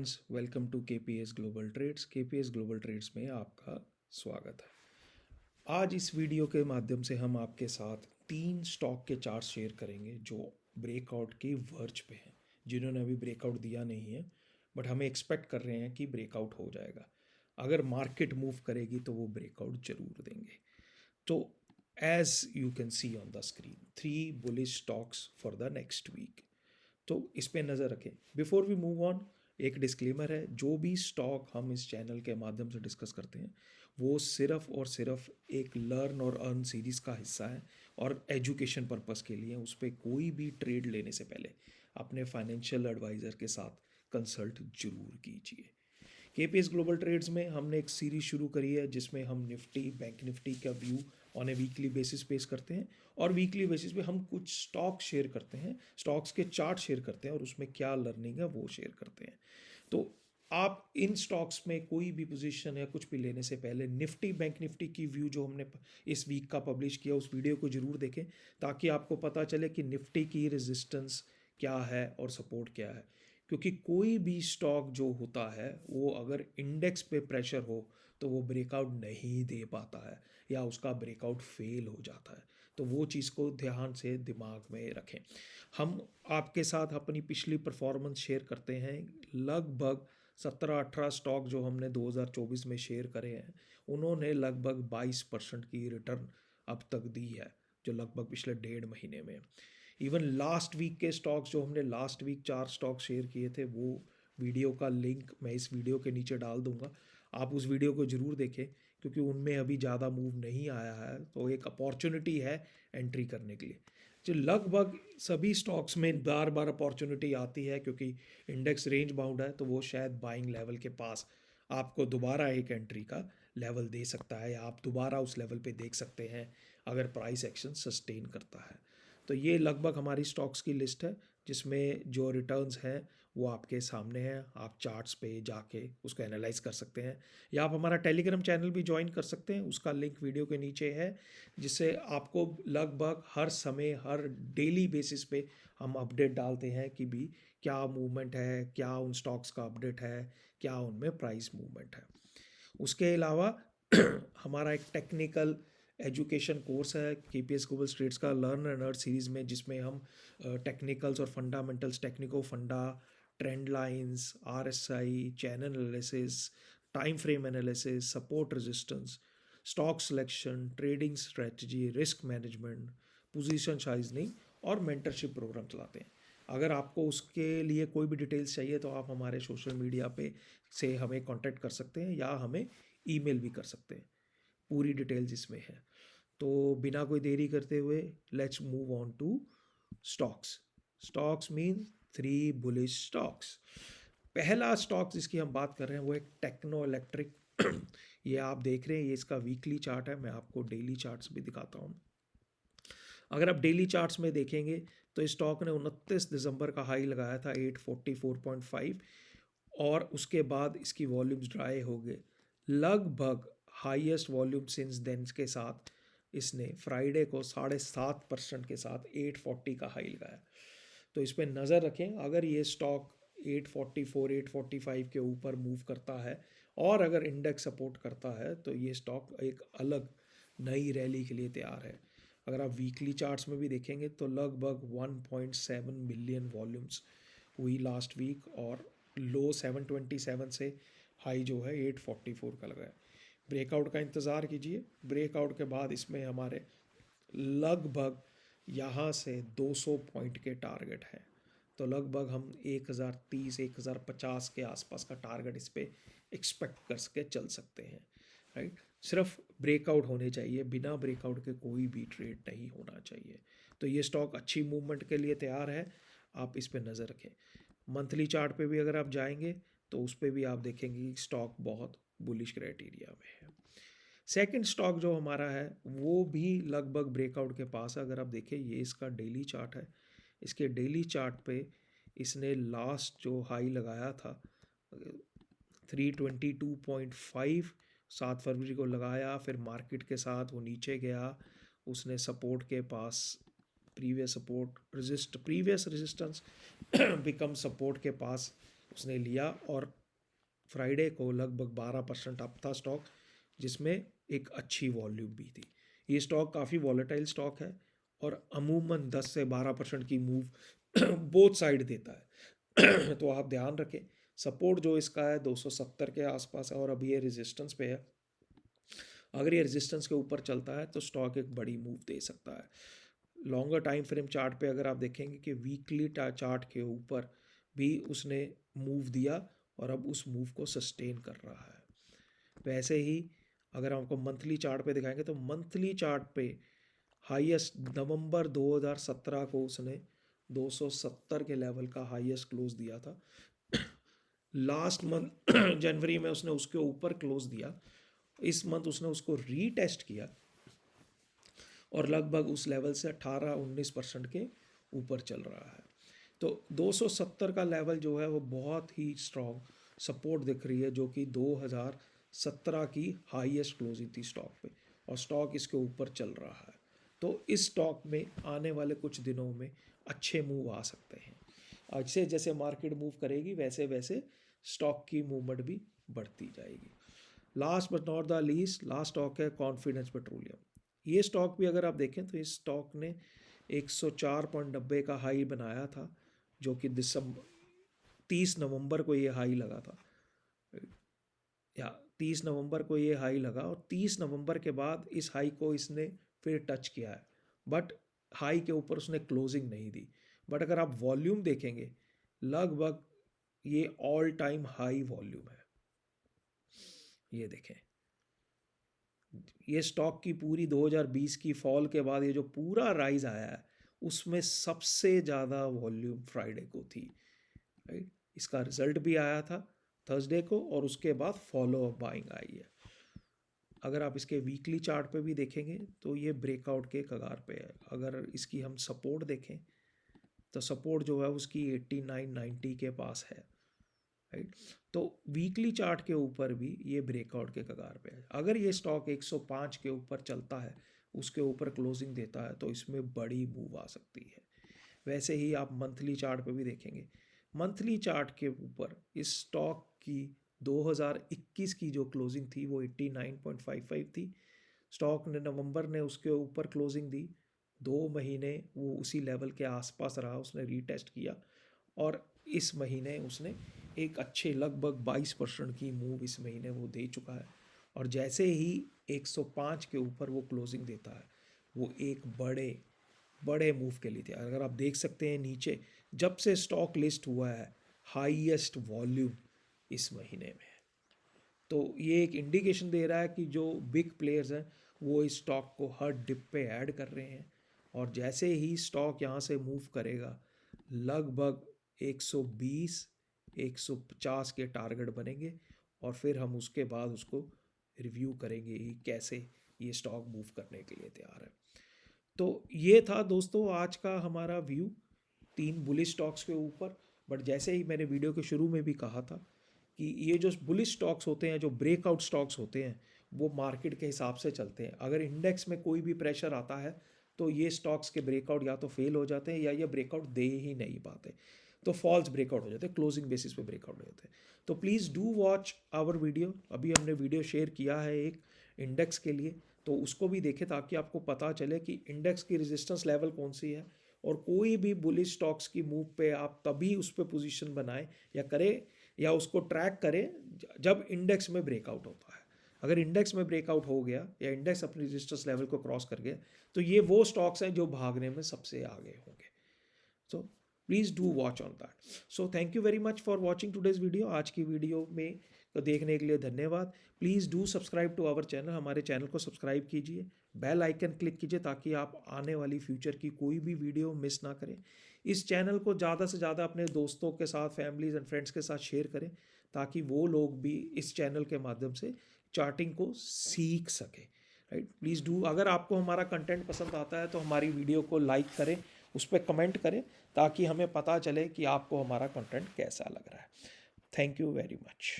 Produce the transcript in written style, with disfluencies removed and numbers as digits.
Welcome to KPS global trades. KPS global trades में आपका स्वागत है। आज इस वीडियो के माध्यम से हम आपके साथ 3 स्टॉक के चार्ट शेयर करेंगे जो ब्रेकआउट के वर्ज पे हैं, जिन्होंने अभी ब्रेकआउट दिया नहीं है, बट हमें एक्सपेक्ट कर रहे हैं कि ब्रेकआउट हो जाएगा। अगर मार्केट मूव करेगी तो वो ब्रेकआउट जरूर देंगे। तो as you can see on the screen, 3 bullish stocks for the next week. तो इस पे नज़र रखें। बिफोर वी मूव ऑन, एक डिस्क्लेमर है, जो भी स्टॉक हम इस चैनल के माध्यम से डिस्कस करते हैं वो सिर्फ और सिर्फ एक लर्न और अर्न सीरीज़ का हिस्सा है और एजुकेशन पर्पस के लिए। उस पर कोई भी ट्रेड लेने से पहले अपने फाइनेंशियल एडवाइज़र के साथ कंसल्ट जरूर कीजिए। केपीएस ग्लोबल ट्रेड्स में हमने एक सीरीज शुरू करी है जिसमें हम निफ्टी, बैंक निफ्टी का view on A weekly basis पेश करते हैं और वीकली बेसिस पे हम कुछ स्टॉक शेयर करते हैं, स्टॉक्स के चार्ट शेयर करते हैं और उसमें क्या लर्निंग है वो शेयर करते हैं। तो आप इन स्टॉक्स में कोई भी पोजीशन या कुछ भी लेने से पहले निफ्टी, बैंक निफ्टी की व्यू जो हमने इस वीक का पब्लिश किया उस वीडियो को ज़रूर देखें, ताकि आपको पता चले कि निफ्टी की रेजिस्टेंस क्या है और सपोर्ट क्या है। क्योंकि कोई भी स्टॉक जो होता है वो अगर इंडेक्स पे प्रेशर हो तो वो ब्रेकआउट नहीं दे पाता है या उसका ब्रेकआउट फेल हो जाता है। तो वो चीज़ को ध्यान से दिमाग में रखें। हम आपके साथ अपनी पिछली परफॉर्मेंस शेयर करते हैं। लगभग 17-18 स्टॉक जो हमने 2024 में शेयर करे हैं उन्होंने लगभग 22% की रिटर्न अब तक दी है, जो लगभग पिछले 1.5 महीने में। इवन लास्ट वीक के स्टॉक्स जो हमने लास्ट वीक 4 स्टॉक शेयर किए थे, वो वीडियो का लिंक मैं इस वीडियो के नीचे डाल दूंगा। आप उस वीडियो को ज़रूर देखें क्योंकि उनमें अभी ज़्यादा मूव नहीं आया है, तो एक अपॉर्चुनिटी है एंट्री करने के लिए। जो लगभग सभी स्टॉक्स में बार बार अपॉर्चुनिटी आती है क्योंकि इंडेक्स रेंज बाउंड है, तो वो शायद बाइंग लेवल के पास आपको दोबारा एक एंट्री का लेवल दे सकता है या आप दोबारा उस लेवल पे देख सकते हैं अगर प्राइस एक्शन सस्टेन करता है। तो ये लगभग हमारी स्टॉक्स की लिस्ट है जिसमें जो रिटर्न्स हैं वो आपके सामने हैं। आप चार्ट्स पे जाके उसको एनालाइज कर सकते हैं या आप हमारा टेलीग्राम चैनल भी ज्वाइन कर सकते हैं, उसका लिंक वीडियो के नीचे है, जिससे आपको लगभग हर समय, हर डेली बेसिस पे हम अपडेट डालते हैं कि भी क्या मूवमेंट है, क्या उन स्टॉक्स का अपडेट है, क्या उनमें प्राइस मूवमेंट है। उसके अलावा हमारा एक टेक्निकल एजुकेशन कोर्स है केपीएस ग्लोबल स्ट्रेट्स का लर्न एंड अर्न सीरीज़ में, जिसमें हम टेक्निकल्स और fundamentals, technico funda, trend lines, RSI, channel analysis, time frame analysis, support resistance, stock selection, trading strategy, risk management, position sizing और mentorship programme चलाते हैं। अगर आपको उसके लिए कोई भी डिटेल्स चाहिए तो आप हमारे सोशल मीडिया पे से हमें कांटेक्ट कर सकते हैं या हमें ईमेल भी कर सकते हैं। पूरी डिटेल्स इसमें है। तो बिना कोई देरी करते हुए let's move on to stocks. Stocks mean 3 bullish stocks. पहला स्टॉक जिसकी हम बात कर रहे हैं वो एक टेक्नो इलेक्ट्रिक। ये आप देख रहे हैं, ये इसका वीकली चार्ट है। मैं आपको डेली चार्ट्स भी दिखाता हूँ। अगर आप डेली चार्ट्स में देखेंगे तो इस स्टॉक ने 29 दिसंबर का हाई लगाया था 844.5 और उसके बाद इसकी वॉल्यूम्स ड्राई हो गए। लगभग हाईएस्ट वॉल्यूम सिंस देन के साथ इसने फ्राइडे को 7.5% के साथ 840 का हाई लगाया। तो इस पर नज़र रखें। अगर ये स्टॉक 844, 845 के ऊपर मूव करता है और अगर इंडेक्स सपोर्ट करता है तो ये स्टॉक एक अलग नई रैली के लिए तैयार है। अगर आप वीकली चार्ट्स में भी देखेंगे तो लगभग 1.7 मिलियन वॉल्यूम्स हुई लास्ट वीक और लो 727 से हाई जो है 844 का लगा है। ब्रेकआउट का इंतज़ार कीजिए। ब्रेकआउट के बाद इसमें हमारे लगभग यहाँ से 200 पॉइंट के टारगेट हैं। तो लगभग हम 1030, 1050 के आसपास का टारगेट इस पर एक्सपेक्ट कर सके चल सकते हैं। राइट, सिर्फ ब्रेकआउट होने चाहिए, बिना ब्रेकआउट के कोई भी ट्रेड नहीं होना चाहिए। तो ये स्टॉक अच्छी मूवमेंट के लिए तैयार है, आप इस पर नज़र रखें। मंथली चार्ट पे भी अगर आप जाएंगे तो उस पर भी आप देखेंगे कि स्टॉक बहुत बुलिश क्राइटेरिया में है। सेकंड स्टॉक जो हमारा है वो भी लगभग ब्रेकआउट के पास है। अगर आप देखें, ये इसका डेली चार्ट है। इसके डेली चार्ट पे इसने लास्ट जो हाई लगाया था 322.5 7 फरवरी को लगाया, फिर मार्केट के साथ वो नीचे गया, उसने सपोर्ट के पास प्रीवियस रेजिस्टेंस बिकम सपोर्ट के पास उसने लिया और फ्राइडे को लगभग 12% अप था स्टॉक, जिसमें एक अच्छी वॉल्यूम भी थी। ये स्टॉक काफ़ी वॉलेटाइल स्टॉक है और अमूमन 10 से 12% की मूव बोथ साइड देता है। तो आप ध्यान रखें, सपोर्ट जो इसका है 270 के आसपास है और अभी ये रेजिस्टेंस पे है। अगर ये रेजिस्टेंस के ऊपर चलता है तो स्टॉक एक बड़ी मूव दे सकता है। लॉन्गर टाइम फ्रेम चार्ट पे अगर आप देखेंगे कि वीकली चार्ट के ऊपर भी उसने मूव दिया और अब उस मूव को सस्टेन कर रहा है। वैसे ही अगर आपको मंथली चार्ट पे दिखाएंगे तो मंथली चार्ट पे हाईएस्ट नवंबर 2017 को उसने 270 के लेवल का हाईएस्ट क्लोज दिया था। लास्ट मंथ जनवरी में उसने उसके ऊपर क्लोज दिया। इस मंथ उसने उसको रीटेस्ट किया और लगभग उस लेवल से 18-19% के ऊपर चल रहा है। तो 270 का लेवल जो है वो बहुत ही स्ट्रॉन्ग सपोर्ट दिख रही है, जो कि 2017 की हाईएस्ट क्लोजिंग थी स्टॉक पे, और स्टॉक इसके ऊपर चल रहा है। तो इस स्टॉक में आने वाले कुछ दिनों में अच्छे मूव आ सकते हैं। ऐसे जैसे मार्केट मूव करेगी वैसे वैसे स्टॉक की मूवमेंट भी बढ़ती जाएगी। Last but not the least, last stock है कॉन्फिडेंस पेट्रोलियम। ये स्टॉक भी अगर आप देखें तो इस स्टॉक ने 104.90 का हाई बनाया था, जो कि दिसंबर 30 नवंबर को ये हाई लगा था, या 30 नवंबर को ये हाई लगा और 30 नवंबर के बाद इस हाई को इसने फिर टच किया है, बट हाई के ऊपर उसने क्लोजिंग नहीं दी। बट अगर आप वॉल्यूम देखेंगे लगभग ये ऑल टाइम हाई वॉल्यूम है। ये देखें, ये स्टॉक की पूरी 2020 की फॉल के बाद ये जो पूरा राइज आया है उसमें सबसे ज़्यादा वॉल्यूम फ्राइडे को थी, राइट। इसका रिजल्ट भी आया था थर्सडे को और उसके बाद फॉलो अप बाइंग आई है। अगर आप इसके वीकली चार्ट पे भी देखेंगे तो ये ब्रेकआउट के कगार पे है। अगर इसकी हम सपोर्ट देखें तो सपोर्ट जो है उसकी 89-90 के पास है, राइट। तो वीकली चार्ट के ऊपर भी ये ब्रेकआउट के कगार पे है। अगर ये स्टॉक 105 के ऊपर चलता है, उसके ऊपर क्लोजिंग देता है, तो इसमें बड़ी मूव आ सकती है। वैसे ही आप मंथली चार्ट पे भी देखेंगे, मंथली चार्ट के ऊपर इस स्टॉक की 2021 की जो क्लोजिंग थी वो 89.55 थी। स्टॉक ने नवंबर ने उसके ऊपर क्लोजिंग दी, 2 महीने वो उसी लेवल के आसपास रहा, उसने रीटेस्ट किया और इस महीने उसने एक अच्छे लगभग 22% की मूव इस महीने वो दे चुका है। और जैसे ही 105 के ऊपर वो क्लोजिंग देता है, वो एक बड़े बड़े मूव के लिए थे। अगर आप देख सकते हैं नीचे, जब से स्टॉक लिस्ट हुआ है हाईएस्ट वॉल्यूम इस महीने में है। तो ये एक इंडिकेशन दे रहा है कि जो बिग प्लेयर्स हैं वो इस स्टॉक को हर डिप पे ऐड कर रहे हैं, और जैसे ही स्टॉक यहाँ से मूव करेगा लगभग 120 150 के टारगेट बनेंगे और फिर हम उसके बाद उसको रिव्यू करेंगे कि कैसे ये स्टॉक मूव करने के लिए तैयार है। तो ये था दोस्तों आज का हमारा व्यू 3 बुलिश स्टॉक्स के ऊपर। बट जैसे ही मैंने वीडियो के शुरू में भी कहा था कि ये जो बुलिश स्टॉक्स होते हैं, जो ब्रेकआउट स्टॉक्स होते हैं, वो मार्केट के हिसाब से चलते हैं। अगर इंडेक्स में कोई भी प्रेशर आता है तो ये स्टॉक्स के ब्रेकआउट या तो फेल हो जाते हैं या ये ब्रेकआउट दे ही नहीं पाते, तो फॉल्स ब्रेकआउट हो जाते हैं, क्लोजिंग बेसिस पे ब्रेकआउट हो जाते हैं। तो please do watch our video. अभी हमने वीडियो शेयर किया है एक इंडेक्स के लिए, तो उसको भी देखें ताकि आपको पता चले कि इंडेक्स की रेजिस्टेंस लेवल कौन सी है, और कोई भी बुलिश स्टॉक्स की मूव पे आप तभी उस पर पोजीशन बनाएं या करें या उसको ट्रैक करें जब इंडेक्स में ब्रेकआउट होता है। अगर इंडेक्स में ब्रेकआउट हो गया या इंडेक्स अपनी रेजिस्टेंस लेवल को क्रॉस कर गया, तो ये वो स्टॉक्स हैं जो भागने में सबसे आगे होंगे। So please do watch on that. So thank you very much for watching today's video. आज की वीडियो में तो देखने के लिए धन्यवाद। Please do subscribe to our channel. हमारे चैनल को सब्सक्राइब कीजिए, बेल आइकन क्लिक कीजिए ताकि आप आने वाली फ्यूचर की कोई भी वीडियो मिस ना करें। इस चैनल को ज़्यादा से ज़्यादा अपने दोस्तों के साथ, फैमिलीज एंड फ्रेंड्स के साथ शेयर करें ताकि वो लोग भी इस चैनल के माध्यम से चार्टिंग को सीख सकें, राइट। प्लीज़ डू, अगर आपको हमारा कंटेंट पसंद आता है तो हमारी वीडियो को लाइक करें, उस पर कमेंट करें ताकि हमें पता चले कि आपको हमारा कंटेंट कैसा लग रहा है। Thank you very much.